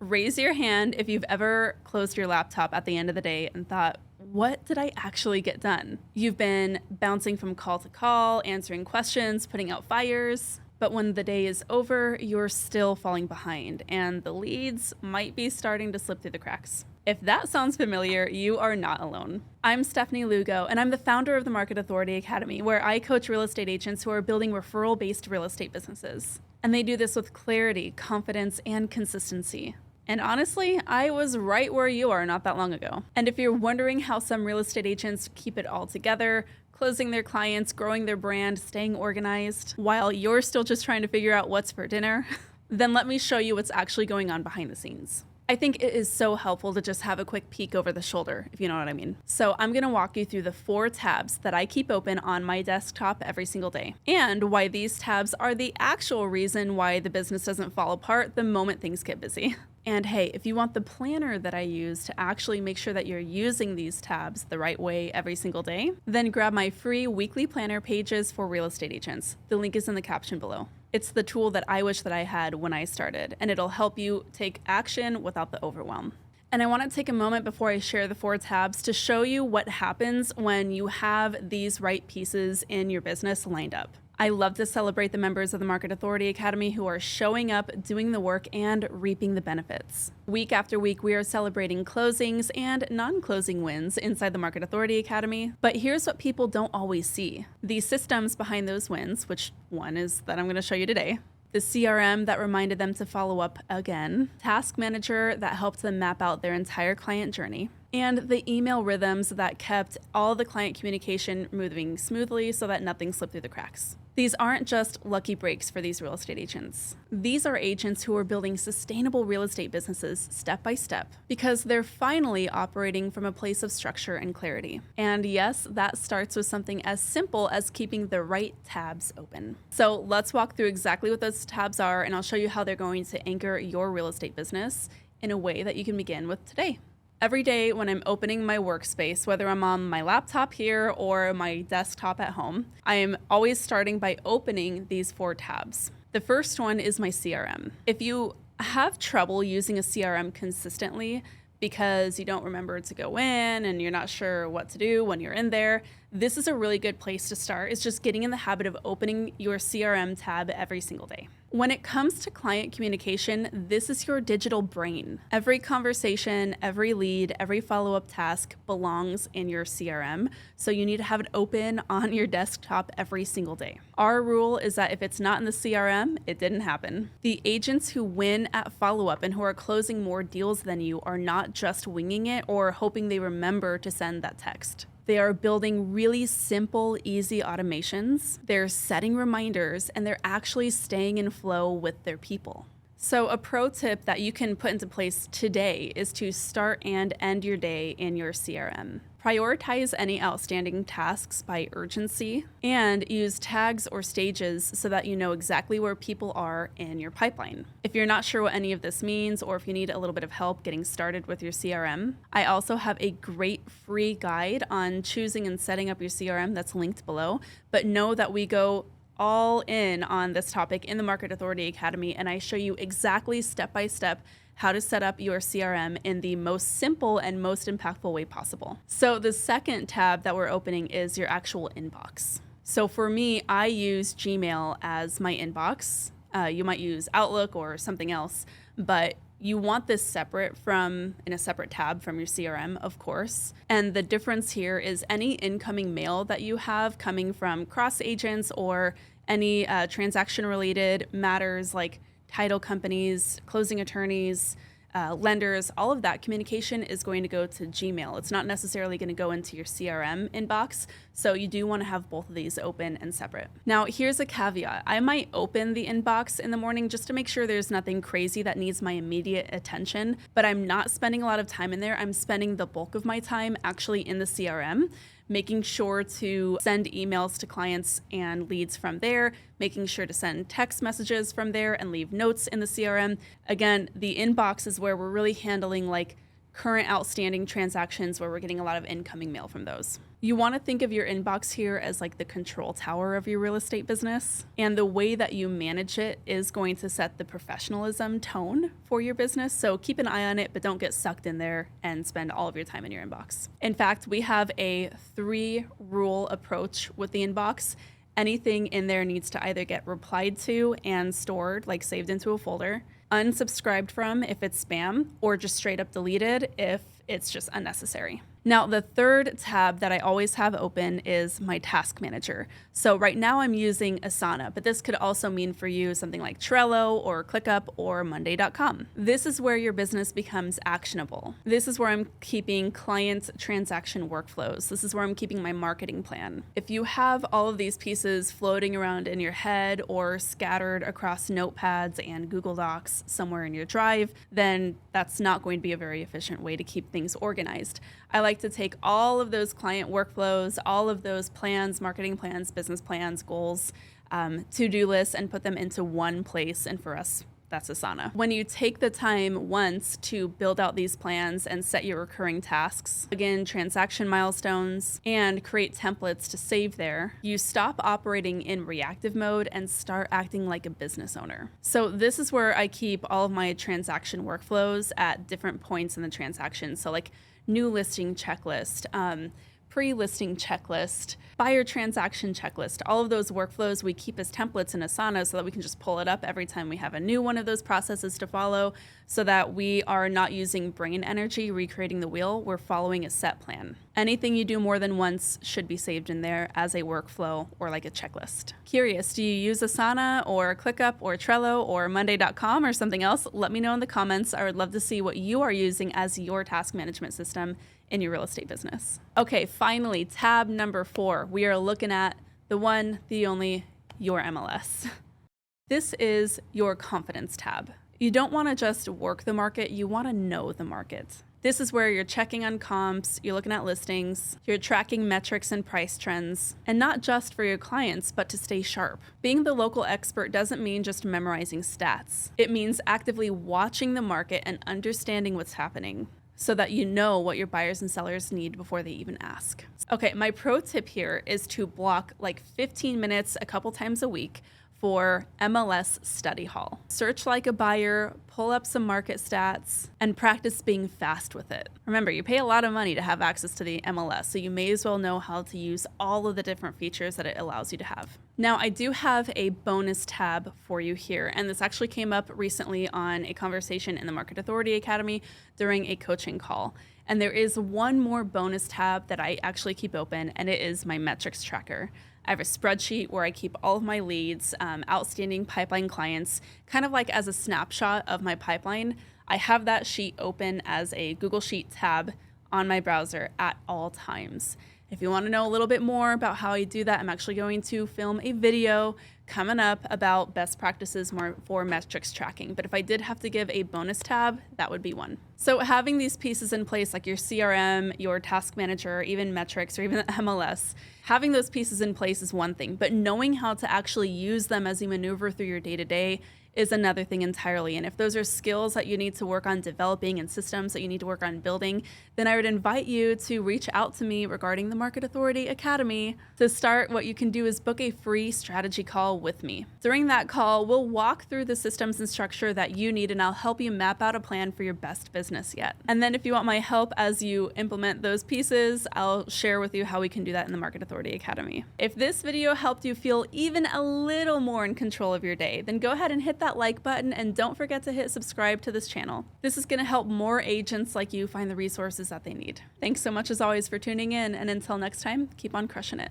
Raise your hand if you've ever closed your laptop at the end of the day and thought, what did I actually get done? You've been bouncing from call to call, answering questions, putting out fires. But when the day is over, you're still falling behind, and the leads might be starting to slip through the cracks. If that sounds familiar, you are not alone. I'm Stephanie Lugo, and I'm the founder of the Market Authority Academy, where I coach real estate agents who are building referral-based real estate businesses. And they do this with clarity, confidence, and consistency. And honestly, I was right where you are not that long ago. And if you're wondering how some real estate agents keep it all together, closing their clients, growing their brand, staying organized, while you're still just trying to figure out what's for dinner, then let me show you what's actually going on behind the scenes. I think it is so helpful to just have a quick peek over the shoulder, if you know what I mean. So I'm gonna walk you through the 4 tabs that I keep open on my desktop every single day, and why these tabs are the actual reason why the business doesn't fall apart the moment things get busy. And hey, if you want the planner that I use to actually make sure that you're using these tabs the right way every single day, then grab my free weekly planner pages for real estate agents. The link is in the caption below. It's the tool that I wish that I had when I started, and it'll help you take action without the overwhelm. And I want to take a moment before I share the 4 tabs to show you what happens when you have these right pieces in your business lined up. I love to celebrate the members of the Market Authority Academy who are showing up, doing the work, and reaping the benefits. Week after week, we are celebrating closings and non-closing wins inside the Market Authority Academy. But here's what people don't always see. The systems behind those wins, which one is that I'm going to show you today. The CRM that reminded them to follow up again. Task manager that helped them map out their entire client journey. And the email rhythms that kept all the client communication moving smoothly so that nothing slipped through the cracks. These aren't just lucky breaks for these real estate agents. These are agents who are building sustainable real estate businesses step by step because they're finally operating from a place of structure and clarity. And yes, that starts with something as simple as keeping the right tabs open. So let's walk through exactly what those tabs are, and I'll show you how they're going to anchor your real estate business in a way that you can begin with today. Every day when I'm opening my workspace, whether I'm on my laptop here or my desktop at home, I am always starting by opening these 4 tabs. The first one is my CRM. If you have trouble using a CRM consistently because you don't remember to go in and you're not sure what to do when you're in there, this is a really good place to start. It's just getting in the habit of opening your CRM tab every single day. When it comes to client communication, this is your digital brain. Every conversation, every lead, every follow-up task belongs in your CRM, so you need to have it open on your desktop every single day. Our rule is that if it's not in the CRM, it didn't happen. The agents who win at follow-up and who are closing more deals than you are not just winging it or hoping they remember to send that text. They are building really simple, easy automations. They're setting reminders, and they're actually staying in flow with their people. So a pro tip that you can put into place today is to start and end your day in your CRM. Prioritize any outstanding tasks by urgency and use tags or stages so that you know exactly where people are in your pipeline. If you're not sure what any of this means, or if you need a little bit of help getting started with your CRM, I also have a great free guide on choosing and setting up your CRM that's linked below. But know that we go all in on this topic in the Market Authority Academy, and I show you exactly step by step how to set up your CRM in the most simple and most impactful way possible. So the second tab that we're opening is your actual inbox. So for me, I use Gmail as my inbox. You might use Outlook or something else, but you want this separate in a separate tab from your CRM, of course. And the difference here is any incoming mail that you have coming from cross agents or any transaction-related matters like title companies, closing attorneys, lenders, all of that communication is going to go to Gmail. It's not necessarily going to go into your CRM inbox, so you do want to have both of these open and separate. Now, here's a caveat. I might open the inbox in the morning just to make sure there's nothing crazy that needs my immediate attention, but I'm not spending a lot of time in there. I'm spending the bulk of my time actually in the CRM, making sure to send emails to clients and leads from there, making sure to send text messages from there and leave notes in the CRM. Again, the inbox is where we're really handling like current outstanding transactions where we're getting a lot of incoming mail from those. You want to think of your inbox here as like the control tower of your real estate business. And the way that you manage it is going to set the professionalism tone for your business. So keep an eye on it, but don't get sucked in there and spend all of your time in your inbox. In fact, we have a 3-rule approach with the inbox. Anything in there needs to either get replied to and stored, like saved into a folder, unsubscribed from if it's spam, or just straight up deleted if it's just unnecessary. Now, the third tab that I always have open is my task manager. So right now I'm using Asana, but this could also mean for you something like Trello or ClickUp or Monday.com. This is where your business becomes actionable. This is where I'm keeping client transaction workflows. This is where I'm keeping my marketing plan. If you have all of these pieces floating around in your head or scattered across notepads and Google Docs somewhere in your drive, then that's not going to be a very efficient way to keep things organized. I like to take all of those client workflows, all of those plans, marketing plans, business plans, goals, to-do lists, and put them into one place. And for us, that's Asana. When you take the time once to build out these plans and set your recurring tasks, again, transaction milestones, and create templates to save there, you stop operating in reactive mode and start acting like a business owner. So this is where I keep all of my transaction workflows at different points in the transaction. So like new listing checklist, pre-listing checklist, buyer transaction checklist, all of those workflows we keep as templates in Asana so that we can just pull it up every time we have a new one of those processes to follow, so that we are not using brain energy recreating the wheel. We're following a set plan. Anything you do more than once should be saved in there as a workflow or like a checklist. Curious, do you use Asana or ClickUp or Trello or Monday.com or something else? Let me know in the comments. I would love to see what you are using as your task management system in your real estate business. Okay, finally, tab number 4. We are looking at the one, the only, your MLS. This is your confidence tab. You don't want to just work the market, you want to know the market. This is where you're checking on comps, you're looking at listings, you're tracking metrics and price trends, and not just for your clients, but to stay sharp. Being the local expert doesn't mean just memorizing stats. It means actively watching the market and understanding what's happening, so that you know what your buyers and sellers need before they even ask. Okay, my pro tip here is to block like 15 minutes a couple times a week for MLS study hall. Search like a buyer, pull up some market stats, and practice being fast with it. Remember, you pay a lot of money to have access to the MLS, so you may as well know how to use all of the different features that it allows you to have. Now, I do have a bonus tab for you here, and this actually came up recently on a conversation in the Market Authority Academy during a coaching call. And there is one more bonus tab that I actually keep open, and it is my metrics tracker. I have a spreadsheet where I keep all of my leads, outstanding pipeline clients, kind of like as a snapshot of my pipeline. I have that sheet open as a Google Sheet tab on my browser at all times. If you want to know a little bit more about how I do that, I'm actually going to film a video coming up about best practices more for metrics tracking. But if I did have to give a bonus tab, that would be one. So having these pieces in place, like your CRM, your task manager, even metrics, or even the MLS, having those pieces in place is one thing, but knowing how to actually use them as you maneuver through your day-to-day is another thing entirely. And if those are skills that you need to work on developing and systems that you need to work on building, then I would invite you to reach out to me regarding the Market Authority Academy. To start, what you can do is book a free strategy call with me. During that call, we'll walk through the systems and structure that you need, and I'll help you map out a plan for your best business yet. And then if you want my help as you implement those pieces, I'll share with you how we can do that in the Market Authority Academy. If this video helped you feel even a little more in control of your day, then go ahead and hit that like button, and don't forget to hit subscribe to this channel. This is going to help more agents like you find the resources that they need. Thanks so much as always for tuning in, and until next time, keep on crushing it.